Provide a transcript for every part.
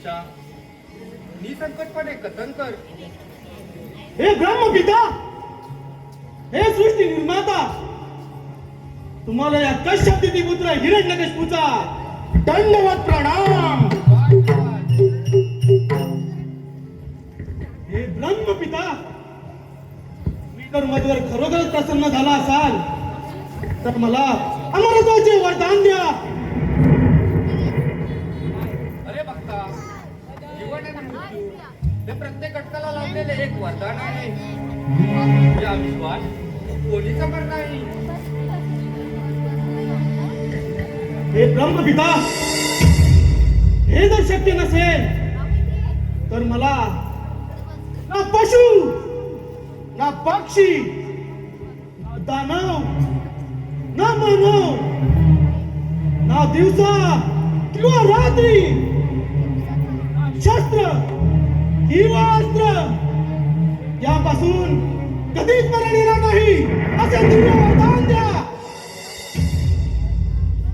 आमच्या निसंकटपणे कथन कर. हे ब्रह्मपिता, हे सृष्टी निर्माता, तुम्हाला या कश्यप पुत्र हिरण्यकशिपूचा दंडवत प्रणाम. हे ब्रह्मपिता, मी जर माझ्यावर खरोखरच प्रसन्न झाला असाल तर मला अमरत्वाचे वरदान द्या. अरे भक्ता, जीवन आणि मृत्यू हे प्रत्येक घटकाला लाभलेले एक वरदान आहे. या विश्वास कोणी समर नाही. हे ब्रह्मपिता, हे जर शक्य नसेल तर मला ना पशु, ना पक्षी, ना दानव, ना मानव, ना दिवसा किंवा रात्री, ना शस्त्र किंवा अस्त्र यापासून कधीच मरण येणार नाही असे दिव्य वरदान द्या.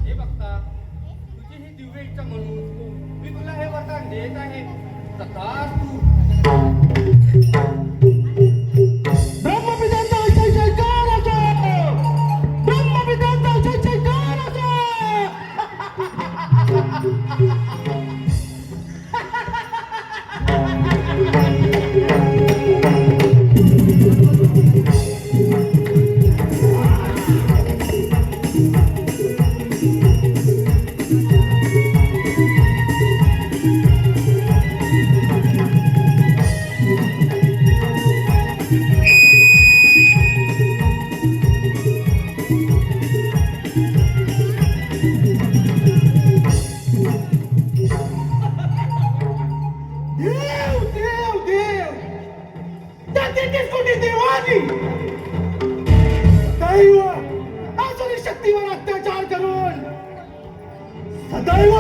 हे भक्ता, तुझी ही दिव्य इच्छा म्हणून मी तुला हे वरदान देत आहे. तथास्तु. ब्रह्मपितांचा जय जयकार असो, ब्रह्मपितांचा जय जयकार असो. देव देव देव, त्या 33 कोटी देवानी सदैव आसुरी शक्तीवर अत्याचार करून सदैव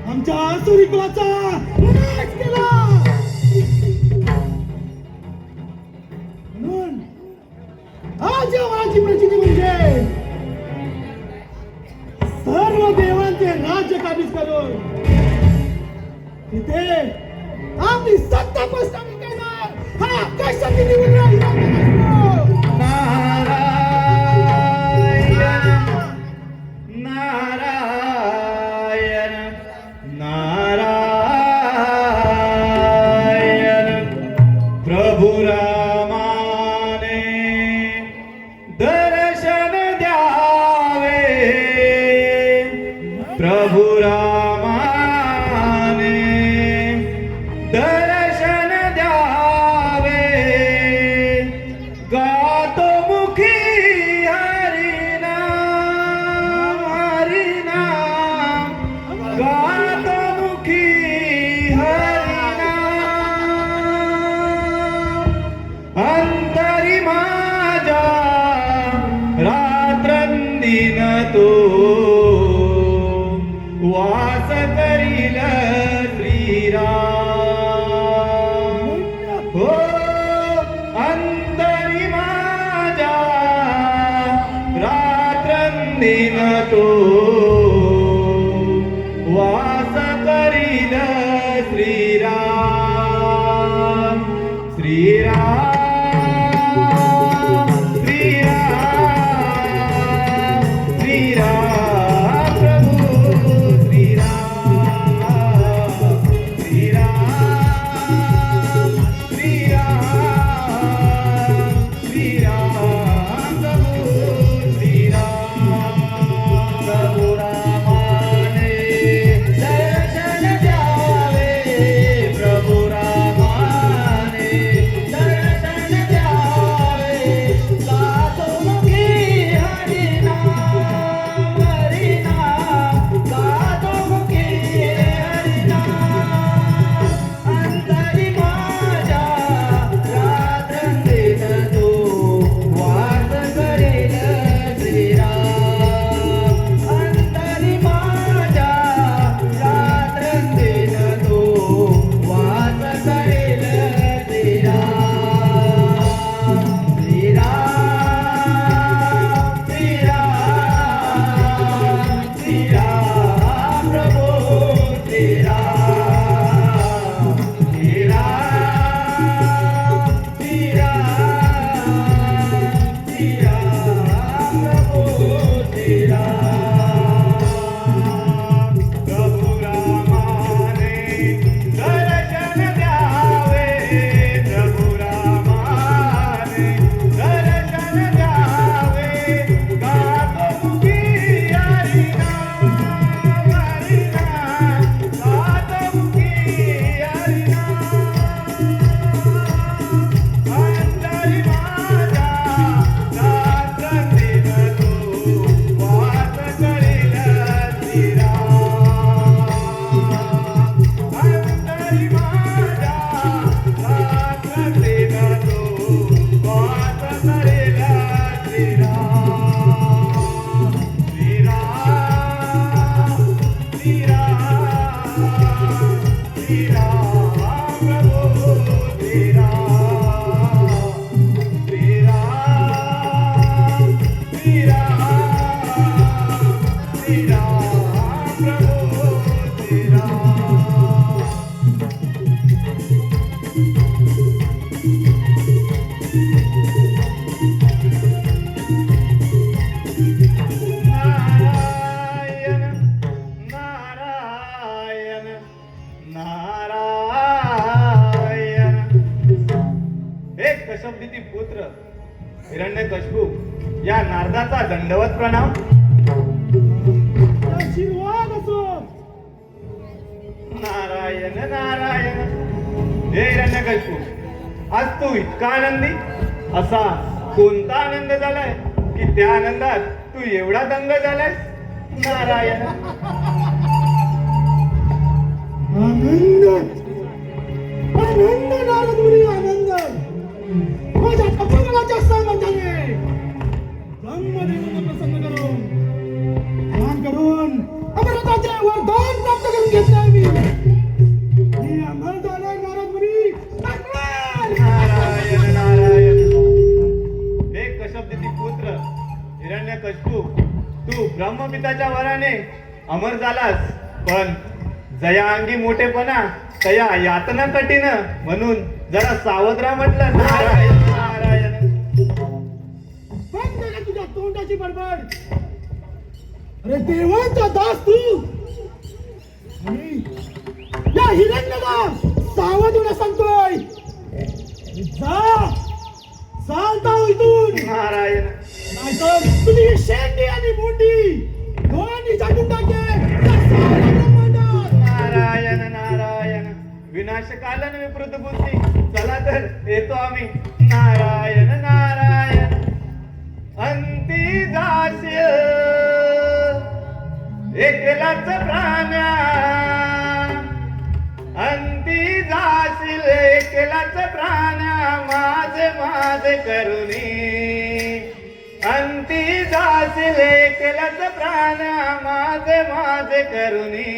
आमच्या आसुरी कुलाचा नाश केला. म्हणून आज या वराची प्रचिती म्हणजे सर्व देवांचे राज्य काबीज करून तिथे आम्ही सत्ता प्रस्थापित करणार. हा कशाची निवडून नारायण नारायण नारायण प्रभु रामाने दर्शन द्यावे. प्रभु रामाने दर्शन द्यावे. गातो मुखी हरिनाम हरिनाम, गातो मुखी हरिनाम. अंतरी माझ्या रात्रंदिन तो वास करील श्रीराम. हो अंतरी माझ्या रात्रंदिन तो वास करील श्रीराम. श्रीराम श्रीराम श्रीराम प्रभु श्रीराम श्रीराम श्रीराम श्रीराम प्रभु श्रीराम. प्रभु रामाने दर्शन द्यावे. प्रभु रामाने दर्शन कश्यपदिती पुत्र हिरण्यकशिपू या नारदाचा दंडवत प्रणाम. आशीर्वाद असो. नारायण नारायण. हे हिरण्यकशिपू, आज तू इतका आनंदी, असा कोणता आनंद झालाय की त्या आनंदात तू एवढा दंग झालायस? नारायण. आनंद आनंद नारद मुनी आनंद. माझ्या कपंगलाच्या सामर्थ्याने ब्रह्मदेवाला प्रसन्न करून ध्यान करून अमृताचे वरदान प्राप्त करून घेतले मी. मी अमर झालोय नारद मुनी. नारायण नारायण. हे कश्यपदिती पुत्र हिरण्यकशिपू, तू ब्रह्मपिताच्या वराने अमर झालास, पण जया अंगी मोठेपणा तया यातना कठीण, म्हणून जरा सावध राहा म्हटलं. नारायण नारायण. बंद कर तुझ्या तोंडाची बडबड. अरे देवाचा दास तू, आणि या हिरण्याला सावध होणं सांगतोय. जा चालता इथून. नारायण नाहीतर तुझी ही शेंडी आणि मुंडी दोन्ही चाटून टाकेल या साऱ्या ब्रह्मांडात. नारायण नारायण. विनाशकालन विपरीत बुद्धी, चला तर येतो आम्ही. नारायण नारायण. अंती जाशील एकलाच प्राण्या, अंती जाशील एकलाच प्राण्या, माझे माझे करुणी. अंती जाशील एकलाच प्राण्या, माझे माझे करुणी.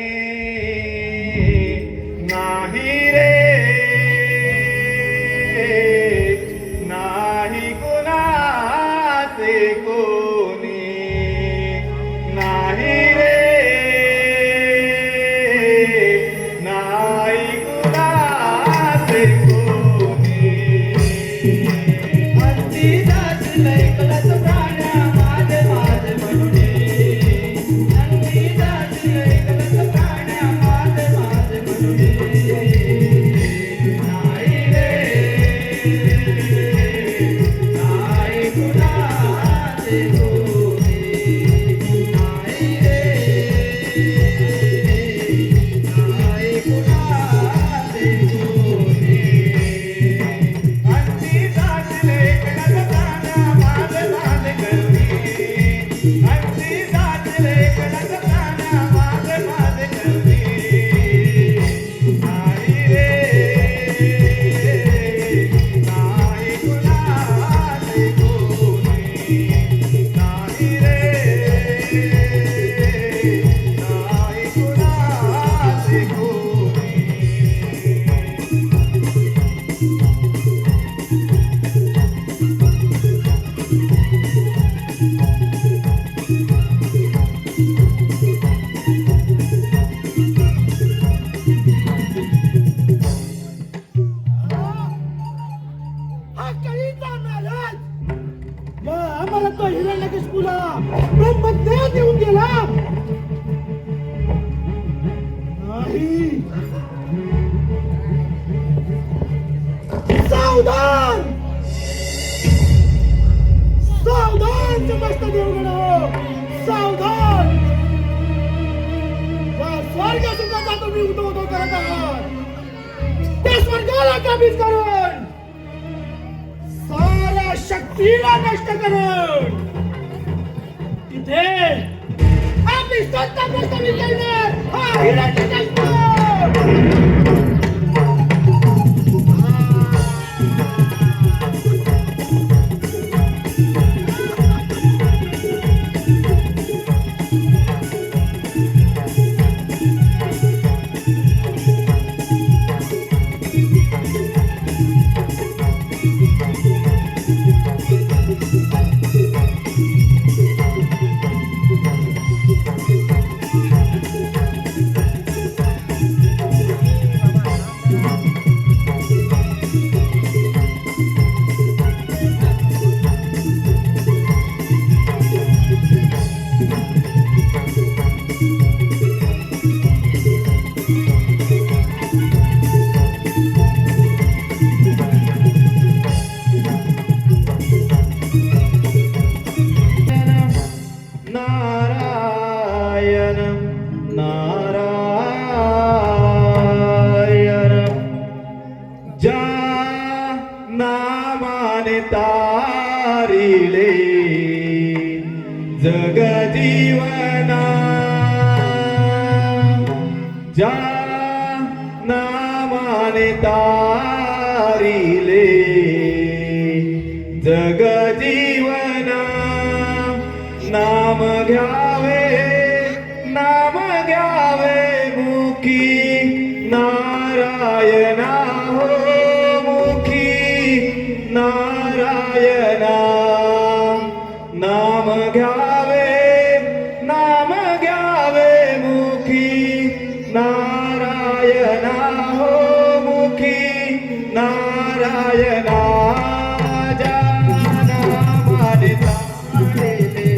नाही रे नाही कुणाचे कोणी, नाही रे नाही कुणाचे कोणी. अंती जाशील एकलाच प्राण्या, माझे माझे करुणी. अंती जाशील एकलाच प्राण्या, माझे माझे करुणी. नाही रे नाही कुणाचे कोणी, नाही रे नाही कुणाचे कोणी. अंती जाशील एकलाच प्राण्या, माझे माझे करुणी. अंती जाशील एकलाच प्राण्या, माझे माझे करुणी. नाही रे नाही कुणाचे कोणी, नाही रे नाही कुणाचे कोणी. हा कळीचा महाराज या अमरत्व हिरण्यकशिपूला ब्रह्मज्ञान देऊन गेला. नाही, सावधान सावधान समस्त देवगण, सावधान. या स्वर्ग सुखाचा तुम्ही उदो करत आहात, त्या स्वर्गाला काबीज करून साऱ्या शक्तीला नष्ट करून तिथे आपली सत्ता प्रस्थापित करणार हा हिरण्यकशिपू. ज्या नामाने तारिले जग जीवन नाम घ्यावे मुखी नारायणा हो मुखी नारायणा नाम घ्यावे मुखी नारायणा हो मुखी नारायणा ज्या नामाने तारिले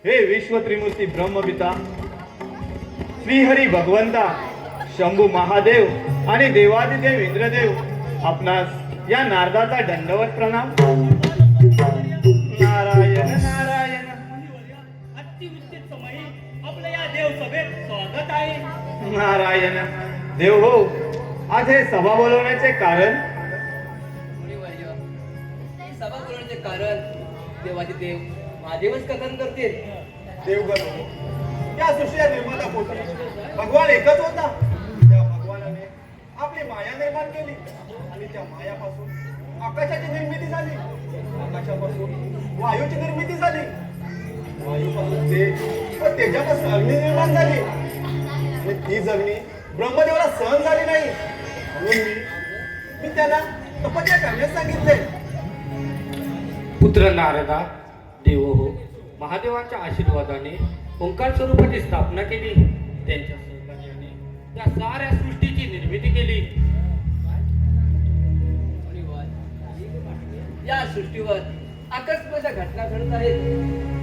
हे विश्व त्रिमूर्ती ब्रह्मपिता श्रीहरी भगवंता शंभू महादेव आणि देवादिदेव इंद्रदेव आपणास या नारदाचा दंडवत प्रणाम. नारायण नारायण. अतिउच्च समयी आपल्या या देव सभेत स्वागत आहे. नारायण देव हो, आज हे सभा बोलवण्याचे कारण? मुनिवर्य, ही सभा बोलवण्याचे कारण देवादिदेव महादेवच कथन करतील. देवगण हो, या सृष्टीच्या निर्माता पोटी भगवान एकच होता. त्या भगवानाने आपली माया निर्माण केली आणि त्या मायापासून आकाशाची निर्मिती झाली. आकाशापासून वायूची निर्मिती झाली. वायूपासून तेज व तेजापासून अग्नी निर्माण झाली. आणि ती अग्नी ब्रह्मदेवाला सहन झाली नाही म्हणून मी त्याला तपस्या करण्यास सांगितले. पुत्र नारदा, देव हो, महादेवाच्या आशीर्वादाने ओंकार स्वरूपाची स्थापना केली. त्यांच्या सहकार्याने त्या साऱ्या सृष्टीची निर्मिती केली. मुनिवर, या सृष्टीवर आकस्मिक घटना घडत आहेत.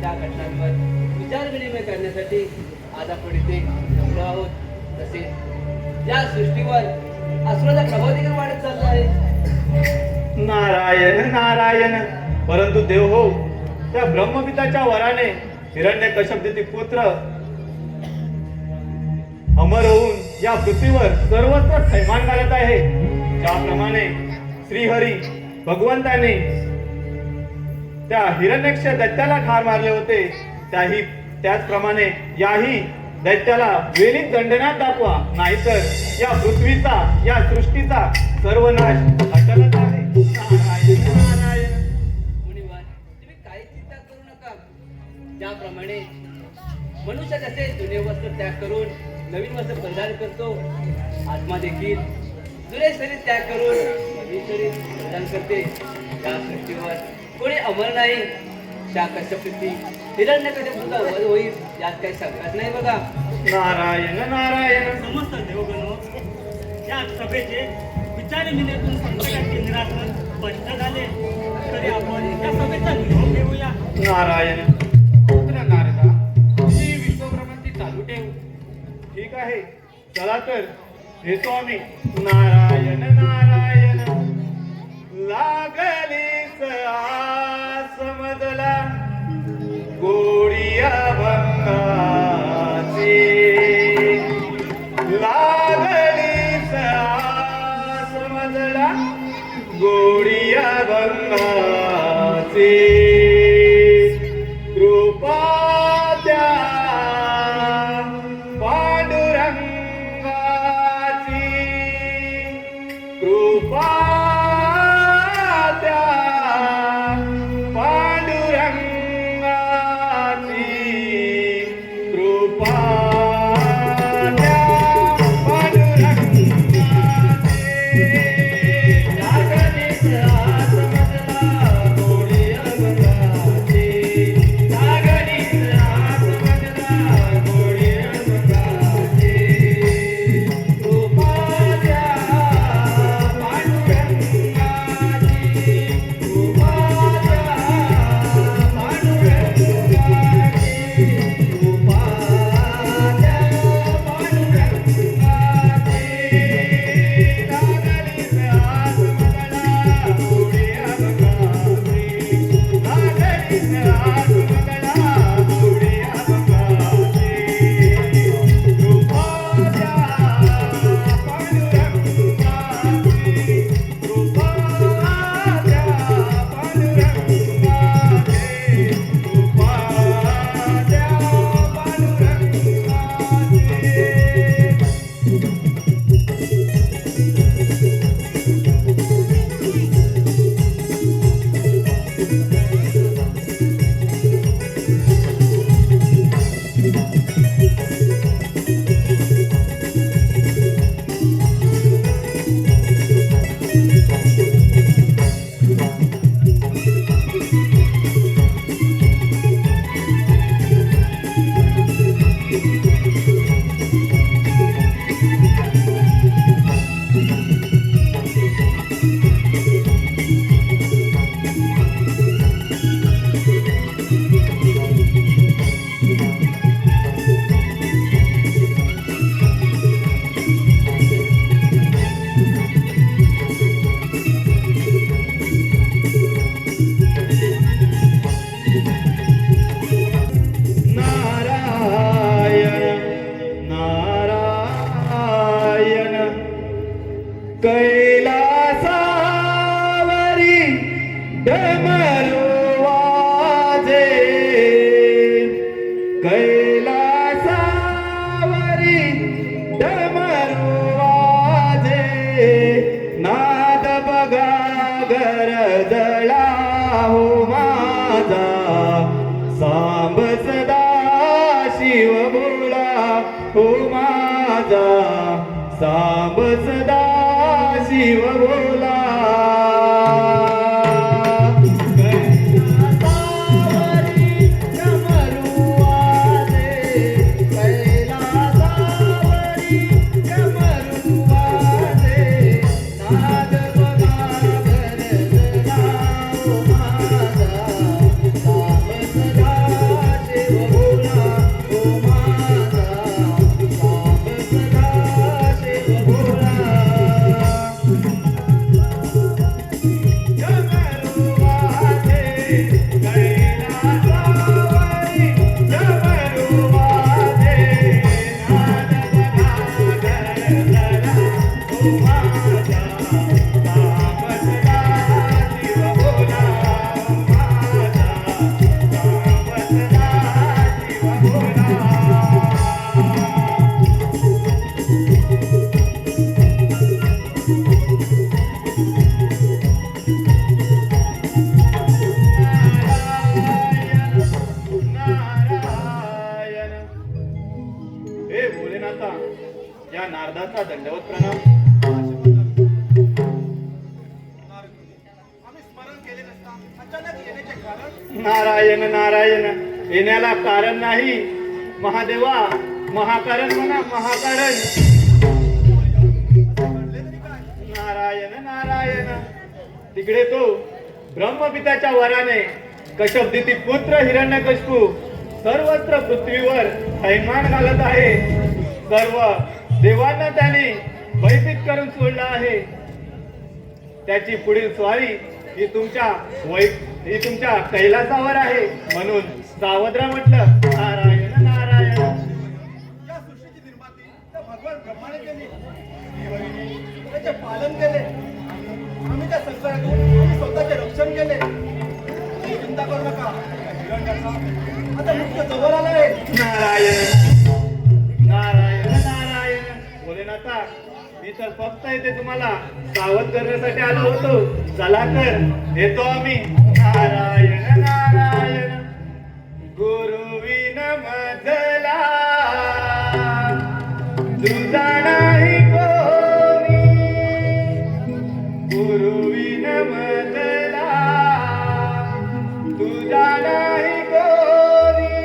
त्या घटनांवर विचार विनिमय करण्यासाठी आज आपण इथे जमलो आहोत. तसेच या सृष्टीवर असुराचा प्रभाव देखील वाढत चालला आहे. नारायण नारायण. परंतु देव हो, त्या ब्रह्मपिताच्या वराने हिरण्यकश्यप पुत्र अमर होऊन या पृथ्वीवर सर्वत्र थैमान घालत आहे. ज्याप्रमाणे श्रीहरी भगवंताने त्या हिरण्यक्ष दैत्याला ठार मारले होते, त्याचप्रमाणे याही दैत्याला वेळीच दंडनात दाखवा, नाहीतर या पृथ्वीचा, या सृष्टीचा सर्वनाश अटलच आहे. नारायण नारायण. मुनिवर, तुम्ही काही चिंता करू नका. ज्याप्रमाणे मनुष्य कसे जुने वस्त्र त्याग करून नवीन वस्त्र परिधान करतो, आत्मा देखील जुने शरीर त्याग करून नवीन शरीर परिधान करते. या सृष्टीवर कोणी अमर नाही. त्या कश्यपती हिरण्यकश्यपूचा वध होईल यात काही शंकाच नाही बघा. नारायण नारायण. समस्त देवगण, या सभेचे विचारविनिमयातून संकटाचे निराकरण स्पष्ट झाले. तरी आपण या सभेचा निरोप घेऊया. नारायण. पुत्र नारदा, तुझी विश्वभ्रमंती चालू ठेव. ठीक आहे, चला तर येतो आम्ही. नारायण नारायण. लागलीच आस मजला गोडिया भंगाची. लागलीच आस मजला गोडिया भंगाची. कृपा द्या पांडुरंगाची. कृपा लागलीच आतमधला गोडी अभंगाची, लागलीच आतमधला गोडी अभंगाची. कृपाच्या पांडुरंगाची, कृपाच्या पांडुरंगाची, कृपाच्या पांडुरंगाची. लागलीच आतमधला गोडी अभंगाची, लागलीच आतमधला गोडी अभंगाची. कृपाच्या पांडुरंगाची, कृपाच्या पांडुरंगाची, कृपाच्या पांडुरंगाची. नारायण नारायण कैलासावरी डमरू वाजे, कैलासावरी डमरू वाजे. नाद बघा गरजला हो माझा, सांब सदा शिव भोळा हो माझा, सांब सदा शिव भोला. कैलासावरी डमरू वाजे, कैलासावरी डमरू वाजे. नाद बघा गरजला हो माझा, सांब सदा शिव भोला हो माझा, सांब सदा शिव भोला. डमरू वाजे, कैलासावरी डमरू वाजे. नाद बघा गरजला हो माझा, सांब सदा शिव भोला हो माझा, सांब सदा शिव भोला. नारायण हे भोलेनाथा, या नारदाचा दंडवत प्रणाम. नारायण नारायण येण्याला कारण नाही, महादेवा महाकारण म्हणा महाकारण. नारायण नारायण तिकडे तो ब्रह्मपिताच्या वराने कश्यपदिती पुत्र हिरण्यकशिपू सर्वत्र पृथ्वीवर थैमान घालत आहे. सर्व देवांना त्याने भयभीत करून सोडला आहे. त्याची पुढील स्वारी ही तुमच्या कैलासावर आहे, म्हणून सावधरा म्हटलं. नारायण नारायण. या सृष्टीची निर्माती त्या भगवान ब्रह्माने केली. त्याचे पालन केले. आम्ही त्या संकटातून आम्ही स्वतःचे रक्षण केले. काही चिंता करू नका. हिरण्याचा आता मुख्य जवळ आला आहे. नारायण नारायण नारायण. भोलेनाथा मी तर फक्त इथे तुम्हाला सावध करण्यासाठी आलो होतो. चला तर येतो आम्ही. नारायण नारायण. गुरुविन मजला तुझा नाही कोणी, गुरुविन मदला तुझा नाही कोणी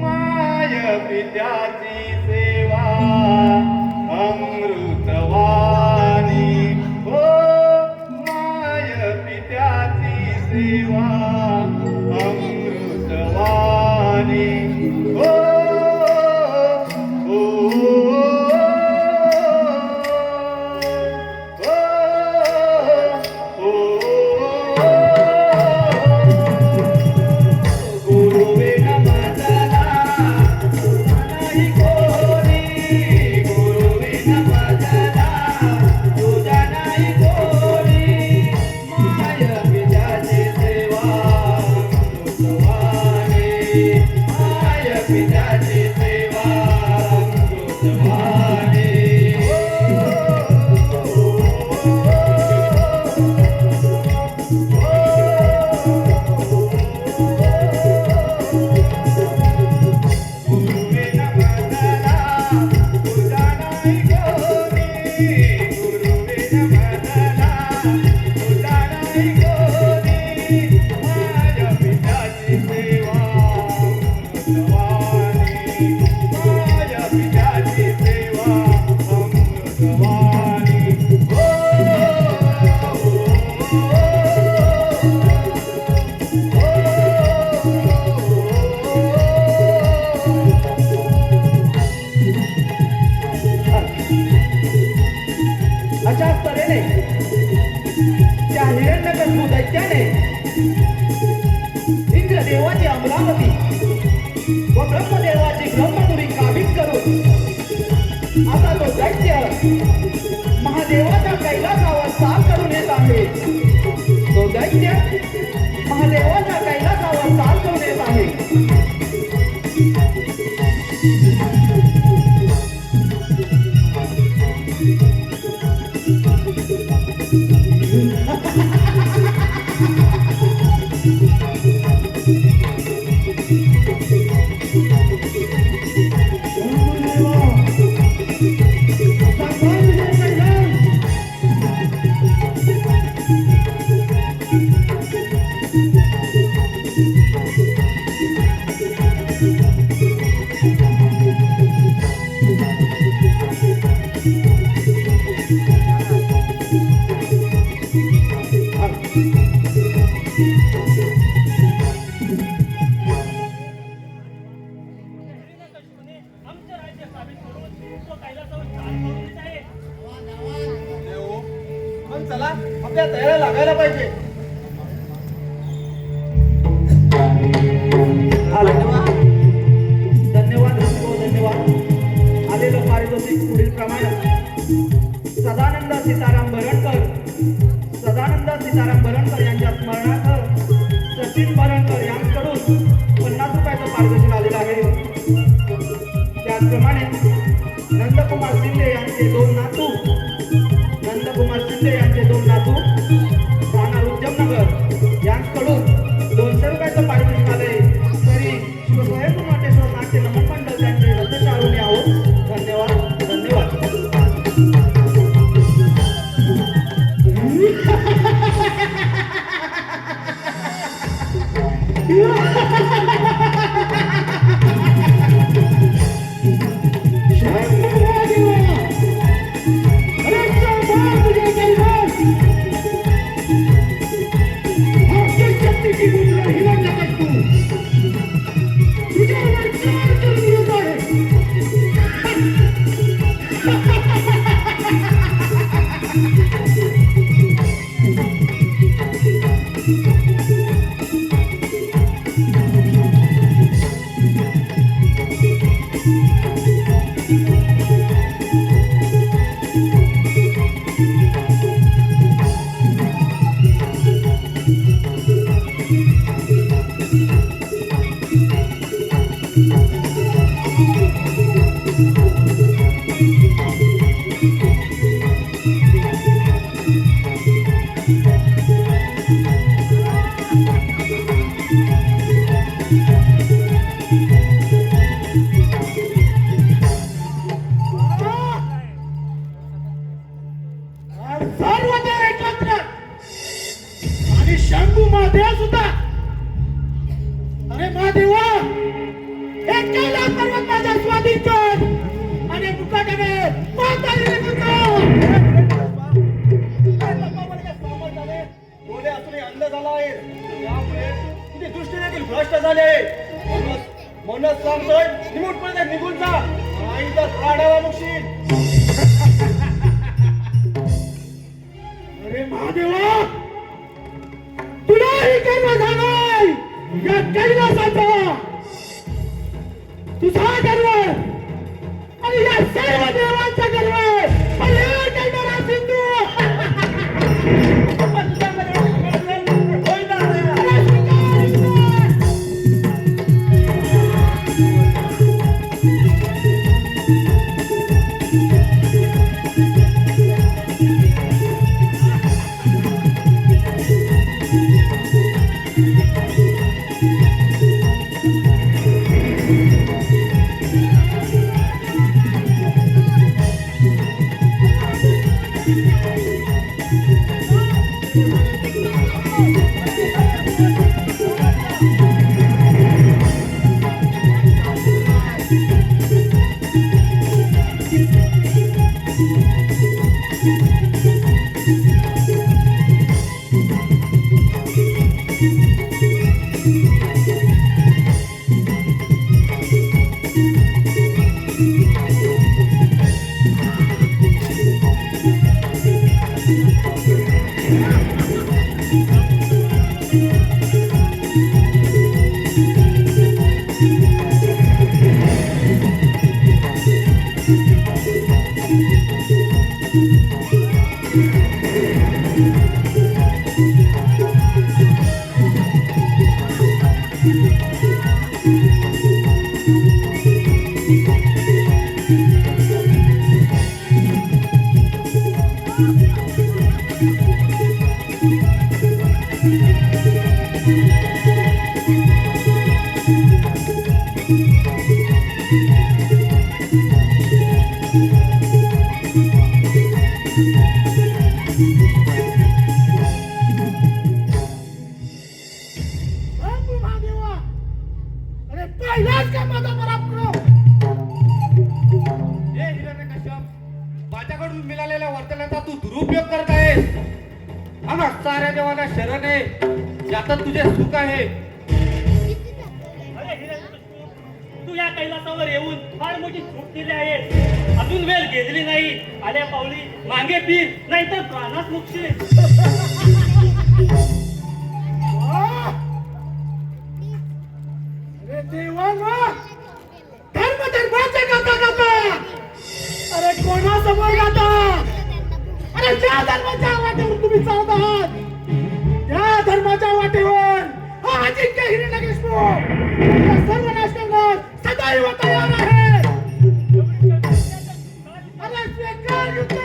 माय पित्याची सेवा अमृतवाणी हो माय पित्याची सेवा अमृतवाणी हो हो गुरुविन मदला नाही कोणी गुरुविन मदला तुझा नाही कोणी माय पित्याची सेवा अमृतवाणी माय पित्याची सेवा अमृतवाणी गुरुविन मदला तुझा नाही कोणी गुरुविन मदला तुझा नाही कोणी माझ्या पित्याची सेवा अमृतवाणी माझ्या पित्याची सेवा अमृतवाणी हो अशाच तऱ्हेने त्या हिरण्यकश्यपू दैत्याने इंद्रदेवाची अमरावती व ब्रह्मदेवाची ब्रह्मपुरी काबीज करून आता तो दैत्य महादेवाच्या कैलासावर चाल करून येत आहे. तो दैत्य महादेवाच्या कैलासावर चाल करून येत आहे. मग चला आपल्या तयारी लागायला पाहिजे. धन्यवाद हो धन्यवाद. आलेलं पारितोषिक पुढील प्रमाणे सदानंद सीताराम बरणकर यांच्या स्मरणार्थ सचिन बरणकर यांच्याकडून 50 रुपयाचं पारितोषिक आलेलं आहे. त्याचप्रमाणे नंदकुमार शिंदे यांचे दोन नातू राहणार उद्यमनगर यांच्याकडून 200 रुपयाचं पारितोषिक आलंय. तरी शिवस्वयंभू नटेश्वर नाट्य नमन मंडळ त्यांचे रथशाळून आहोत. धन्यवाद धन्यवाद. महादेव सुद्धा. अरे महादेवा, एक कैलास पर्वत माझा स्वाधीन कर आणि मुकाट्याने पाताळी निघून डोळे असूनही अंध झाला आहे, त्यामुळे तुझी दृष्टी देखील भ्रष्ट झाली आहे. म्हणूनच सांगतोय, निमूटपणे निघून जा, नाही तर प्राणाला मुक्षील. अरे महादेवा, तुलाही गर्व झालाय या कैलासाचा. तुझा गर्व आणि या सर्व देवांचा गर्व अरे कैलासा सिंधू. माझ्याकडून मिळालेल्या वर्तनाचा तू दुरुपयोग करत आहेस. आम्हा साऱ्या देवाला शरण आहे, यातच तुझे सुख आहे. तू या कैलासावर येऊन फार मोठी चूक केली आहे. अजून वेळ गेलेली नाही. आल्या पावली मागे पीर, नाहीतर प्राणास मुक्षी. अरे देवांनो, धर्माचे गाता गाता. अरे कोणासमोर गाता? अरे ज्या धर्माच्या वाटेवर तुम्ही चालत आहात, त्या धर्माच्या वाटेवर हा अजिंक्य हिरण्यकशिपू या सर्वनाश करण्यास सदैव तयार आहे. अरे स्वीकार युद्ध.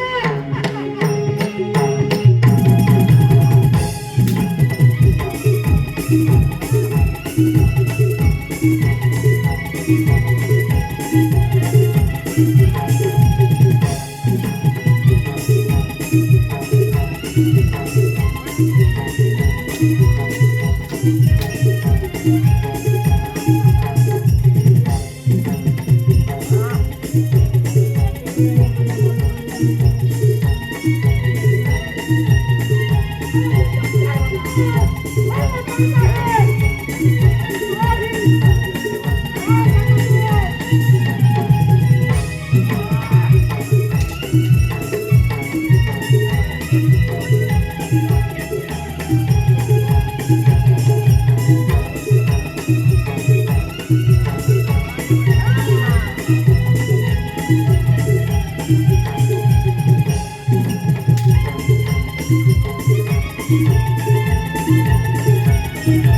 Thank you.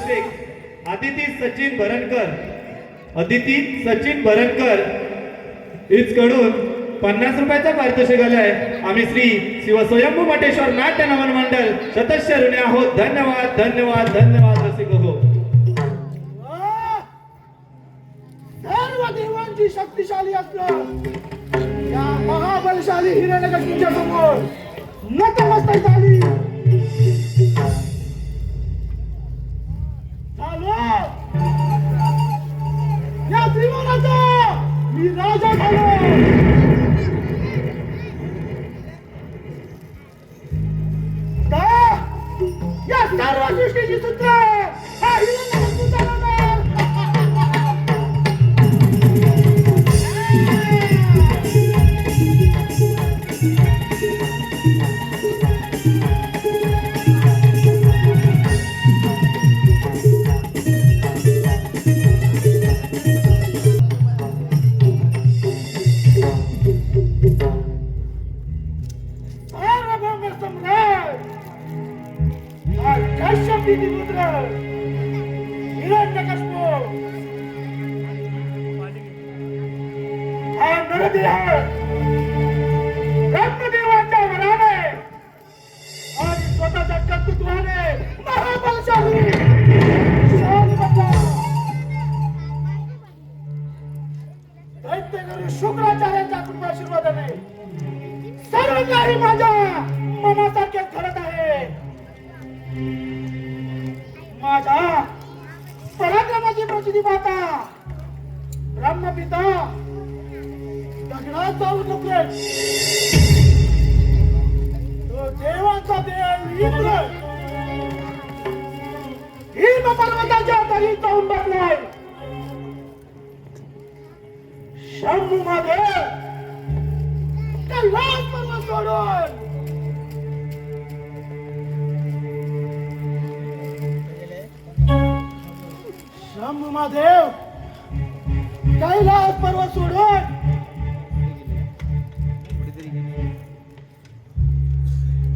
नगरसेवक अदिती सचिन भरणकर कडून 50 रुपयाचा पारितोषिक आलाय. आम्ही श्री शिवस्वयंभू मटेश्वर नाट्य नमन मंडळ सदस्य ऋणी आहोत. धन्यवाद धन्यवाद धन्यवाद रसिक हो. वाह! सर्व देवांची शक्तिशाली असलं या महाबलशाली हिरण्यकशिपूच्या समोर नतमस्तक झाली. झालो या त्रिभुवनाचा मी राजा झालो. या सर्व सृष्टीची सूत्र हा हिरण्यकशिपू चालवणार. सार्वभौम सम्राट हा कश्यपी पुत्र हिरण्यकशिपू हा नरदेह ब्रह्मदेवाच्या वराने आणि स्वतःच्या कर्तृत्वाने महाबलशाली शाली बनला. दैत्यगुरु शुक्राचार्यांच्या कृपाशीर्वादाने सर्व काही माझ्या मनासारखे घडत आहे. माझ्या पराक्रमाची प्रचिती पाहता ब्रह्मपिता दगडात जाऊ नको. तो देवांचा देव इंद्र हिम पर्वताच्या तरी जाऊन बसलाय. शंभू मध्ये कैलास पर्वत सोडून शंभू महादेव कैलास पर्वत सोडून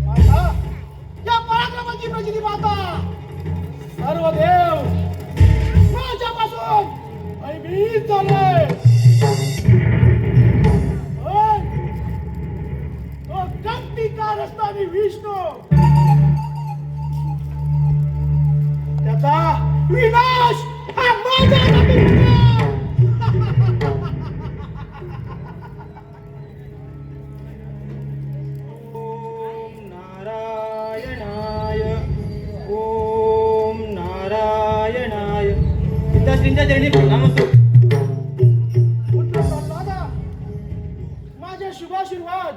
माझ्या या पराक्रमाची प्रचिती पाहता सर्व देव माझ्यापासून भयभीत झाले. तो गंभीर असताना विष्णू त्याचा विनाश हा माझ्या हाती होणार. ओम नारायणाय पिताश्रींच्या चरणी प्रणाम असो. पुत्र प्रल्हादा, माझे शुभाशीर्वाद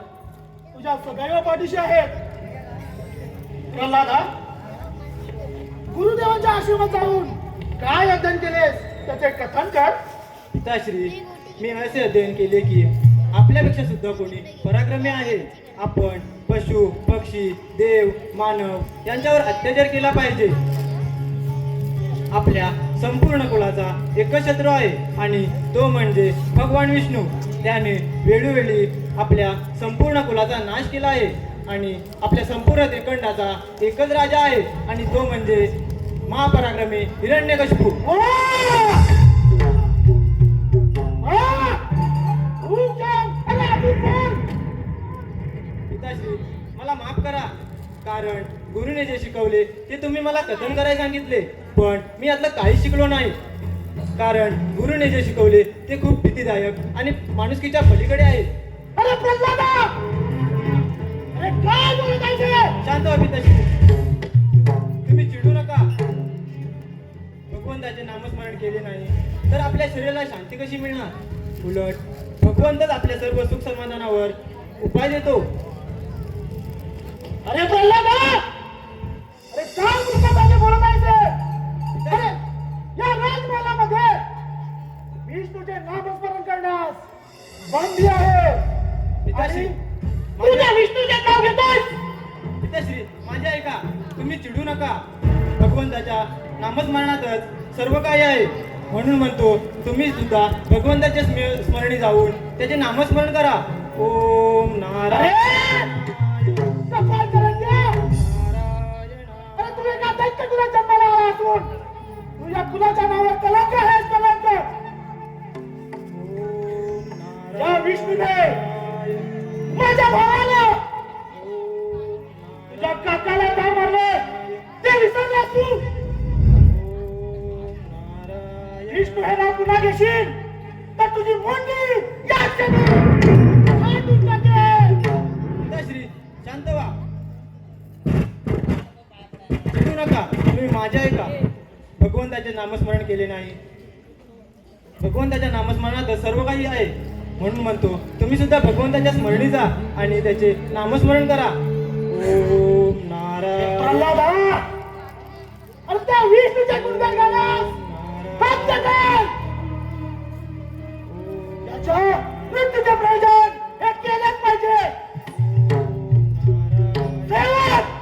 तुझ्या सदैव पाठीशी आहेत. प्रल्हादा, गुरुदेवांच्या आश्रमात जाऊन काय अध्ययन केलेस त्याचे कथन कर. पिताश्री, मी असे अध्ययन केले की आपल्यापेक्षा सुद्धा कोणी पराक्रमी आहे. आपण पशु पक्षी देव मानव यांच्यावर अत्याचार केला पाहिजे. आपल्या संपूर्ण कुळाचा एकच शत्रू आहे आणि तो म्हणजे भगवान विष्णू. त्याने वेळोवेळी आपल्या संपूर्ण कुलाचा नाश केला आहे आणि आपल्या संपूर्ण त्रिखंडाचा एकच राजा आहे आणि तो म्हणजे महापराक्रमी हिरण्यकशिपू. पिताश्री, मला माफ करा, कारण गुरुने जे शिकवले ते तुम्ही मला कथन करायला सांगितले, पण मी यातलं काही शिकलो नाही. कारण गुरुने जे शिकवले ते खूप भीतीदायक आणि माणुसकीच्या पलीकडे आहे. अरे प्रल्हादा, अरे काय बोलत आहे ते? शांत व्हा पिताश्री, तुम्ही चिडू नका. भगवंताचे नामस्मरण केले नाही तर आपल्या शरीराला शांती कशी मिळणार? उलट भगवंतच आपल्या सर्व सुख समाधानावर उपाय देतो. अरे प्रल्हादा, अरे काय मूर्खपणे बोलत आहे ते? अरे या राजमहालामध्ये विष्णूचे नामस्मरण करण्यास बंदी आहे. पिताश्री, आणि तुझ्या विष्णूचे नाव घेतोस? पिताश्री, माझे ऐका, तुम्ही चिडू नका. भगवंताच्या नामस्मरणातच सर्व काही आहे. म्हणून म्हणतो, तुम्ही सुद्धा भगवंताच्या स्मरणी जाऊन त्याचे नामस्मरण करा. ओम नारायण. कपाळ करून द्या. अरे तुम्ही का दैत्य तुला जन्माला आला असून त्या कुणाच्या नावावर कलंक आहे कलंक. या विष्णूने माझ्या भावाला तुझ्या काकाला का मारले ते विसरला तू. विष्णू हे नाव पुन्हा घेशील तर तुझी मुंडी या क्षणी फाडून टाकेल. श्री शांत व्हा, चिडू नका. तुम्ही माझ्या आहे का? भगवंताचे नामस्मरण केले नाही. भगवंताच्या नामस्मरणात सर्व काही आहे म्हणून म्हणतो तुम्ही सुद्धा भगवंताच्या स्मरणी जा आणि त्याचे नामस्मरण करा. ओम नारायण. प्रल्हादा, अरे त्या विष्णूच्या गुणगान गाण्यास हात टाकाल. त्याच्या मृत्यूचे प्रयोजन हे केलेच पाहिजे. सेवक!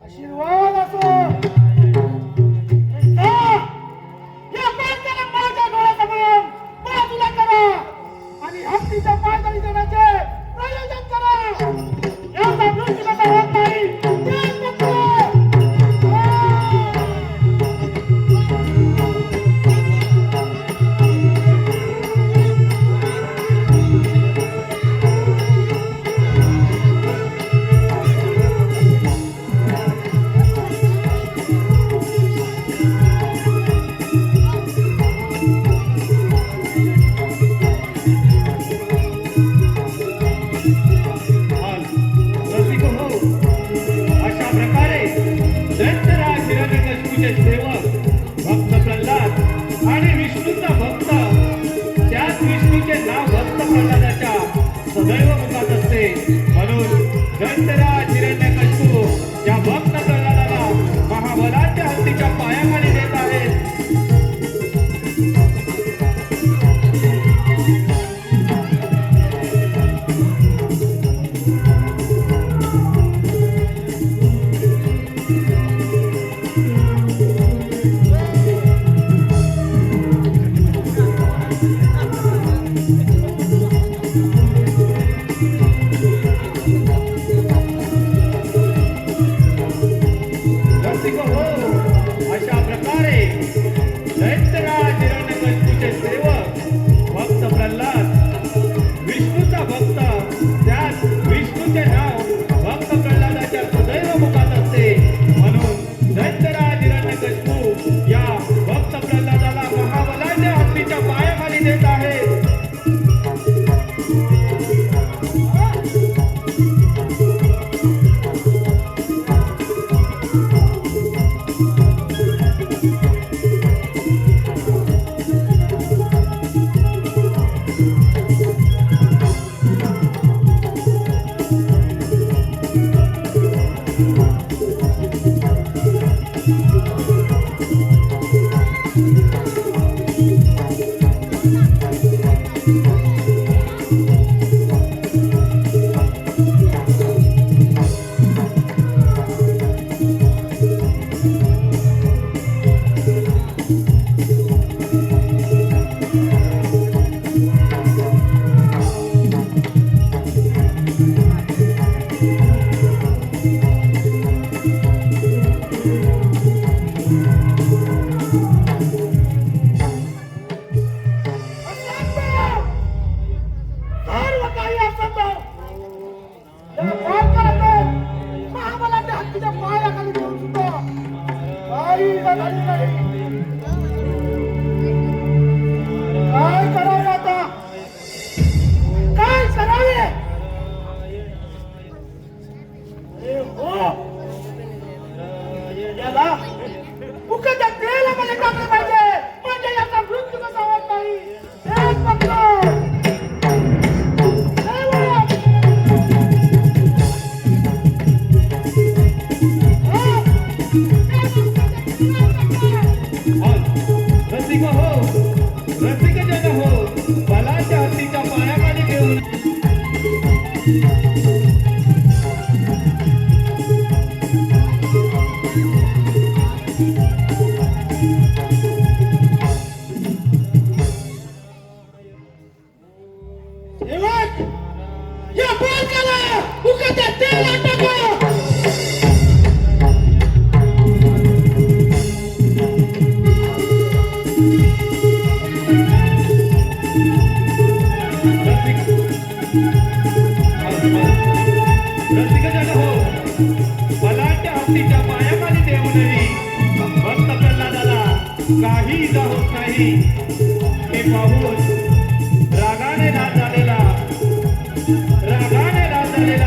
आशीर्वाद असो. या माणसाला माझ्या डोळ्यासमोर बाजूला करा आणि हत्तीच्या पायदळी देण्याचे प्रयोजन करा. एवढा मृत्यूचा होत नाही. तेच फक्त. पायाखाली घेऊन सुद्धा काही झाली नाही. काय करावे आता? काय करावे? अरे हो, याला उकळत्या तेलामध्ये टाकलं पाहिजे, म्हणजे याचा मृत्यू कसा होत नाही हेच बघतो. रसिक हो, रसिक जन हो, बलाच्या हत्तीच्या पायाखाली घेऊन सेवक, या बालकाला उकळत्या तेलात टाका. रसिक जन हो, बलाच्या हत्तीच्या पायाखाली देऊनही भक्त प्रल्हादाला काही इजा होत नाही हे पाहून रागाने नाच झालेला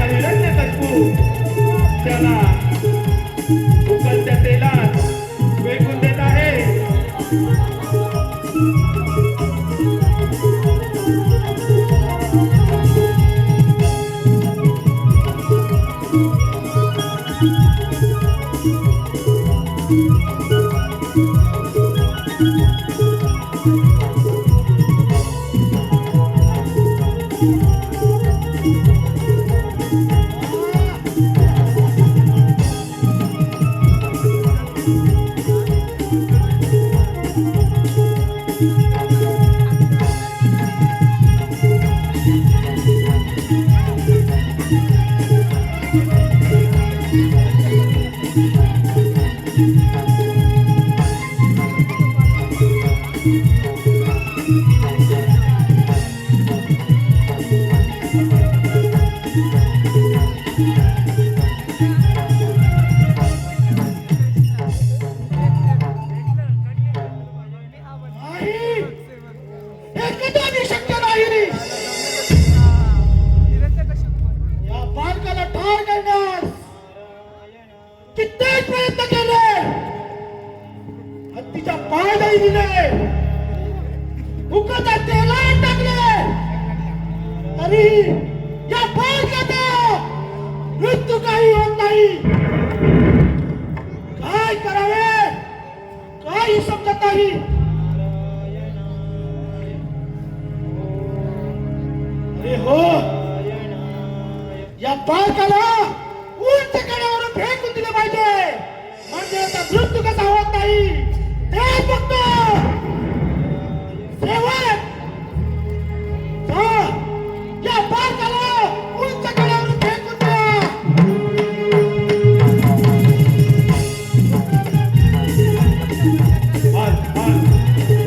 हिरण्यकशिपू त्याला उकळत्या तेलात फेकून देत आहे. कित्येक प्रयत्न केले, हत्तीच्या पायालाही दिले, उकळत्या तेलात टाकले, तरी या बालकाचा मृत्यू काही होत नाही. काय करावे काही समजत नाही. अरे हो, या बालकाला उंच कड्यावरून फेकून दिले पाहिजे, म्हणजे याचा मृत्यू कसा होत नाही ते बघतो. सेवक, जा, या बालकाला उंच कड्यावरून फेकून द्या.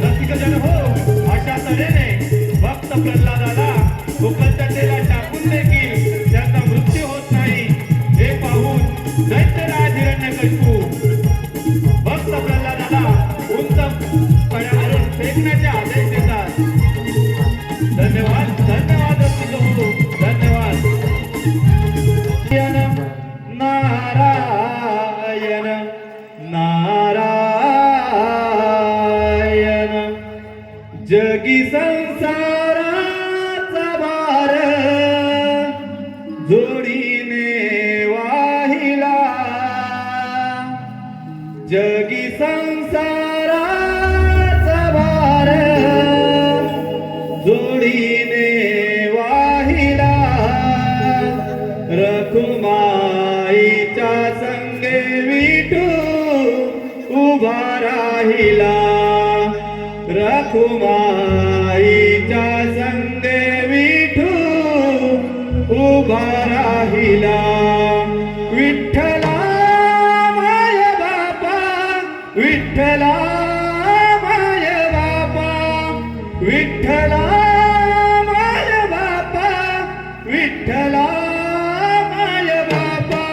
रसिक जन हो, अशा तऱ्हेने भक्त प्रल्हादाला उकळत्या तेलात टाकून देखील त्याचा मृत्यू होत नाही हे पाहून दैत्यराज हिरण्यकशिपू भक्त प्रल्हादाला उंच कड्यावरून फेकण्याचे आदेश देतात. धन्यवाद, धन्यवाद रसिक हो, धन्यवाद. नारायण नारायण जगी संसाराचा भार जोडीने वाहिला, जगी संसाराचा भार जोडीने वाहिला, रखुमाईच्या संगे विठू उभा राहिला, रखुमाईच्या संगे विठू उभा राहिला. विठ्ठला माय बापा, विठ्ठला माय बापा, विठ्ठला माय बापा, विठ्ठला माय बापा.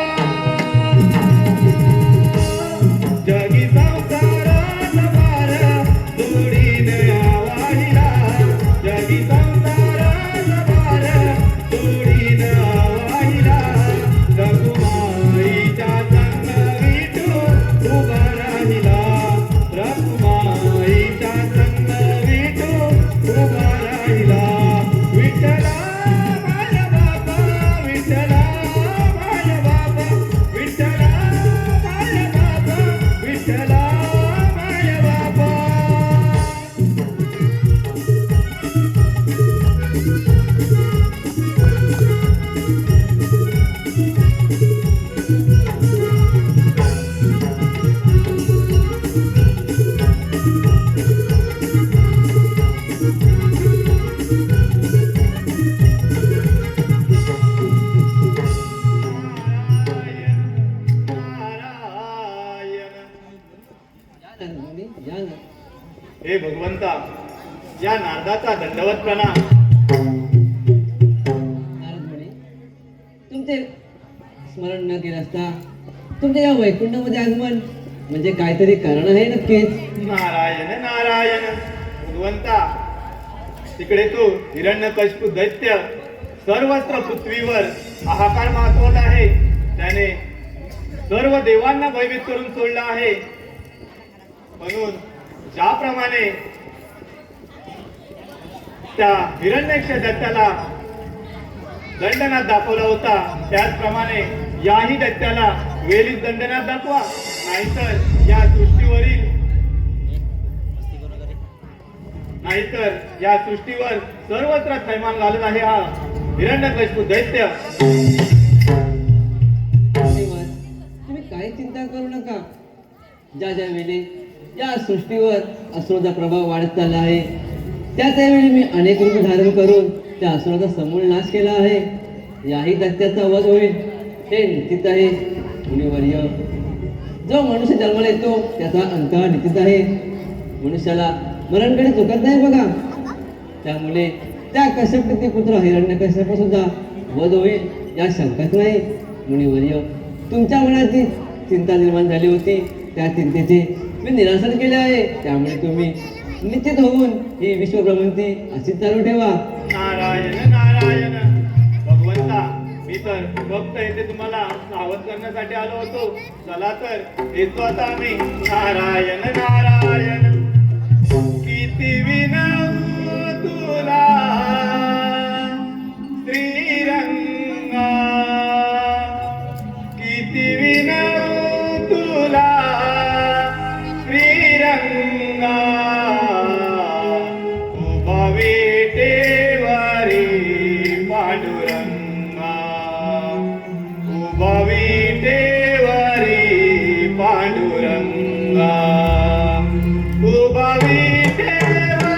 म्हणे या ना. हे भगवंता, या नारदाचा दंडवत प्रणाम. नारद म्हणे तुमचे स्मरण न केलं असता तुमच्या या वैकुंठामध्ये आगमन म्हणजे काहीतरी कारण आहे नक्कीच. नारायण नारायण. भगवंता, तिकडे तू हिरण्यकशिपू दैत्य सर्वत्र पृथ्वीवर हाहाकार माजवत आहे. त्याने सर्व देवांना भयभीत करून सोडलं आहे. म्हणून ज्याप्रमाणे त्या हिरण्यक्ष दैत्याला दंडनाथ दाखवला होता, त्याचप्रमाणे याही दैत्याला वेळीच दंडनाथ दाखवा, नाहीतर या सृष्टीवर सर्वत्र थैमान घालत आहे हा हिरण्यकशिपू दैत्य. धन्यवाद. तुम्ही काही चिंता करू नका. ज्या ज्या वेळी या सृष्टीवर असुराचा प्रभाव वाढत चालला आहे, त्या त्यावेळी मी अनेक रूप धारण करून त्या असुराचा समूळ नाश केला आहे. याही दैत्याचा वध होईल हे निश्चित आहे. मुनिवर्य, जो मनुष्य जन्माला येतो त्याचा अंत हा निश्चित आहे. मनुष्याला मरणकडे चुकत नाही बघा. त्यामुळे त्या कश्यपचे पुत्र हिरण्यकश्यप सुद्धा वध होईल या शंकाच नाही. मुनिवर्य, तुमच्या मनात जी चिंता निर्माण झाली होती त्या चिंतेचे मी निरासन केले आहे. त्यामुळे तुम्ही निश्चित होऊन ही विश्वभ्रमंती अशीच चालू ठेवा. नारायण नारायण. भगवंता, मी तर फक्त येथे तुम्हाला सावध करण्यासाठी आलो होतो. चला तर येतो आता आम्ही. नारायण नारायण. किती विनवू तुला श्रीरंगा, किती विनवू तुला श्रीरंगा. उभा विटेवरी पांडुरंगा, उभा विटेवरी पांडुरंगा, उभा विटेवरी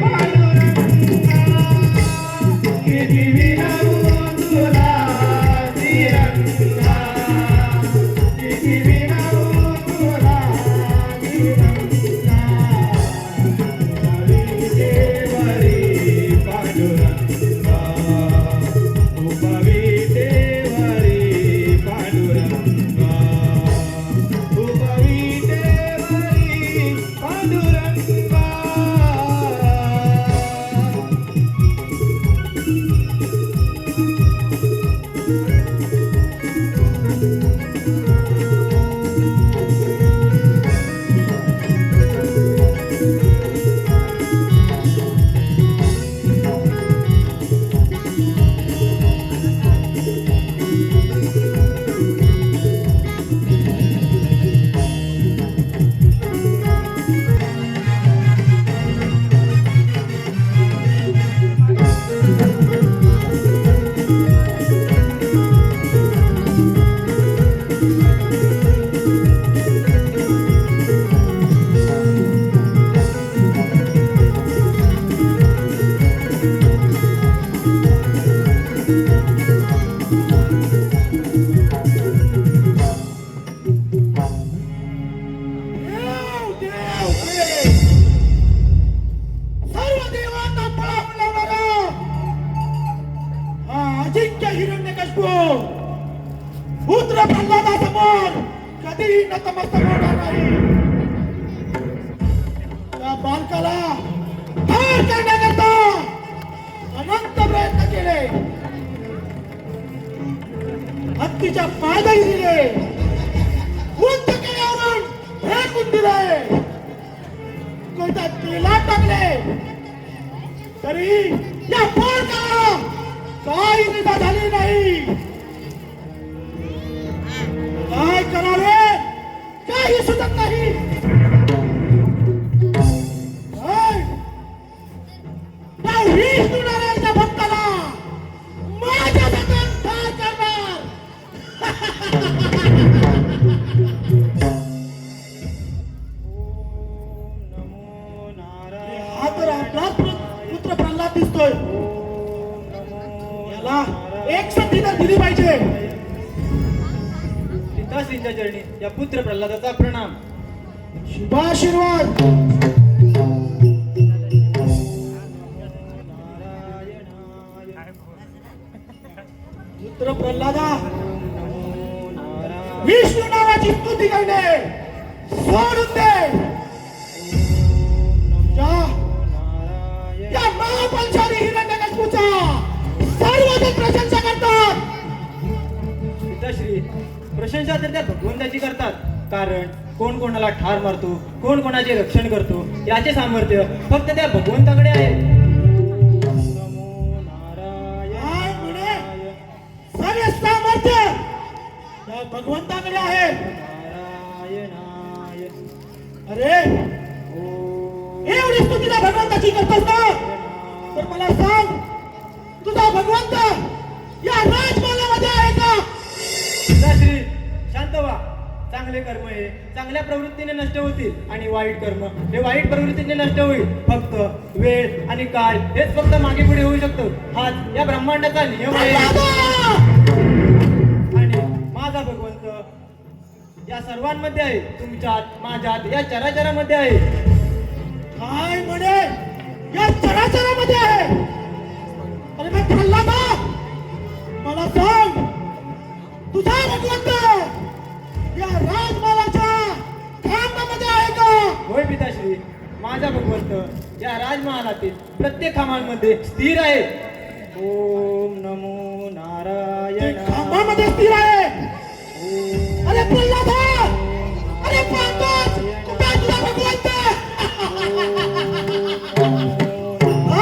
पांडुरंगा. किती विनवू तुला श्रीरंगा, किती विनवू तुला श्रीरंगा. उभा विटेवरी पांडुरंगा, उभा विटेवरी पांडुरंगा, उभा विटेवरी पांडुरंगा. सर्व देवांना पळावून लावणारा हा अजिंक्य हिरण्यकशिपू पुत्र प्रल्हादासमोर कधीही नतमस्तक होणार नाही. त्या बालकाला ठार करण्याकरता अनंत प्रयत्न केले, हत्तीच्या पायदळी दिले, उंच केल्यावरून फेकून दिले, कोणत्या तेलात टाकले, तरी या बालकाला काही निगा झाली नाही. काय करावे काही सुचत नाही. त्या विष्णू नारायणच्या भक्ताला माझ्या हातात ठार करणार. हा तर आपलाच पुत्र प्रल्हाद दिसतोय. याला एक संधी तर दिली पाहिजे. पिताश्रींच्या चरणी या पुत्र प्रल्हादाचा प्रणाम. शुभाशीर्वाद. पुत्र प्रल्हादा, विष्णू नावाची स्तुती करणे सोडून दे. या महापंचारी हिरण्यकश्यपूचा सर्वजण प्रशंसा करतात. पिताश्री, प्रशंसा तर त्या भगवंताची करतात, कारण कोण कोणाला ठार मारतो, कोण कोणाचे रक्षण करतो याचे सामर्थ्य फक्त त्या भगवंताकडे आहे. काय म्हणे? सगळे सामर्थ्य त्या भगवंताकडे आहे. अरे एवढी स्तुतीला भगवंताची करतोस ना, तर मला सांग, तुझा भगवंत या राजमहालामध्ये आहे का? पिताश्री, शांत व्हा. चांगले कर्म हे चांगल्या प्रवृत्तीने नष्ट होतील आणि वाईट कर्म हे वाईट प्रवृत्तीने नष्ट होईल. फक्त वेळ आणि काळ हेच फक्त मागे पुढे होऊ शकतो. हाच या ब्रह्मांडाचा नियम आहे. आणि माझा भगवंत या सर्वांमध्ये आहे, तुमच्यात, माझ्यात, या चराचरामध्ये आहे. काय म्हणे? या चराचरामध्ये आहे. अरे मग प्रल्हादा, मला सांग, तुझा भगवंत या राजमहालाच्या खांबामध्ये आहे का? होय पिताश्री, माझा भगवंत या राजमहालातील प्रत्येक खांबांमध्ये स्थिर आहे. ओम नमो ते नारायण. खांबामध्ये स्थिर आहे. अरे प्रल्हादा, अरे पाहतोस, कुठे आहे तुझा भगवंत? आ!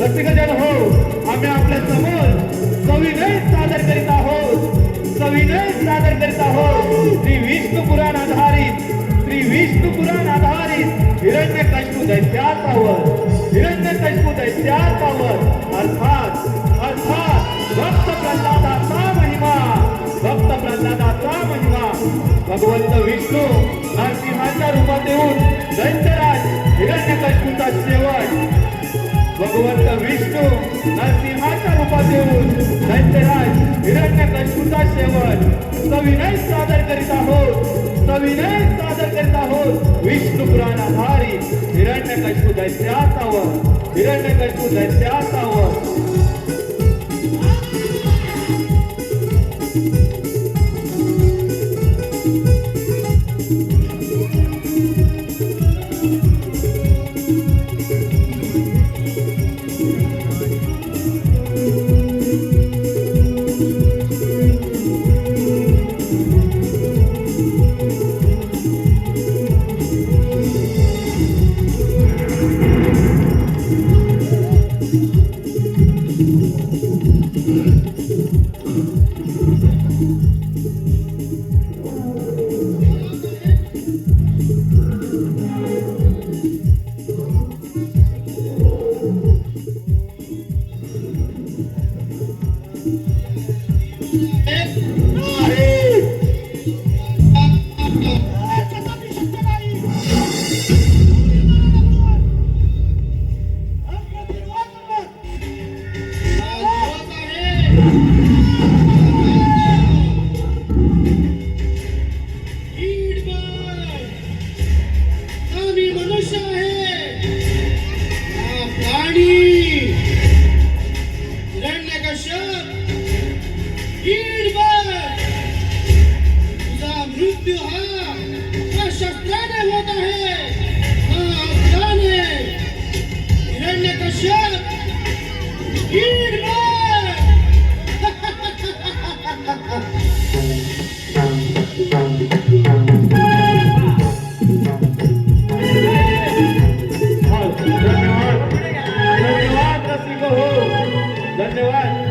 रसिकजन हो, आम्ही आपल्या समोर सविनय सादर करीत आहोत. सविनय सादर करीत आहोत श्री विष्णू पुराण आधारित, श्री विष्णू पुराण आधारित हिरण्यकश्यपू दैत्याचा वध, हिरण्यकश्यपू दैत्याचा वध, अर्थात भक्त प्रल्हादाचा महिमा, भक्त प्रल्हादाचा महिमा. भगवंत विष्णू नरसिंहाच्या रूपात येऊन दैत्यराज हिरण्यकश्यपूचा शेवट, भगवंत विष्णू नरसिंहाच्या रूपात येऊन दैत्यराज हिरण्यकश्यपूचा शेवट सविनय सादर करीत आहोत. सविनय सादर करीत आहोत विष्णू पुराण आधारित हिरण्यकश्यपू दैत्याचा वध, हिरण्यकश्यपू दैत्याचा वध. स्पीड धन्यवाद धन्यवाद रसिको हो धन्यवाद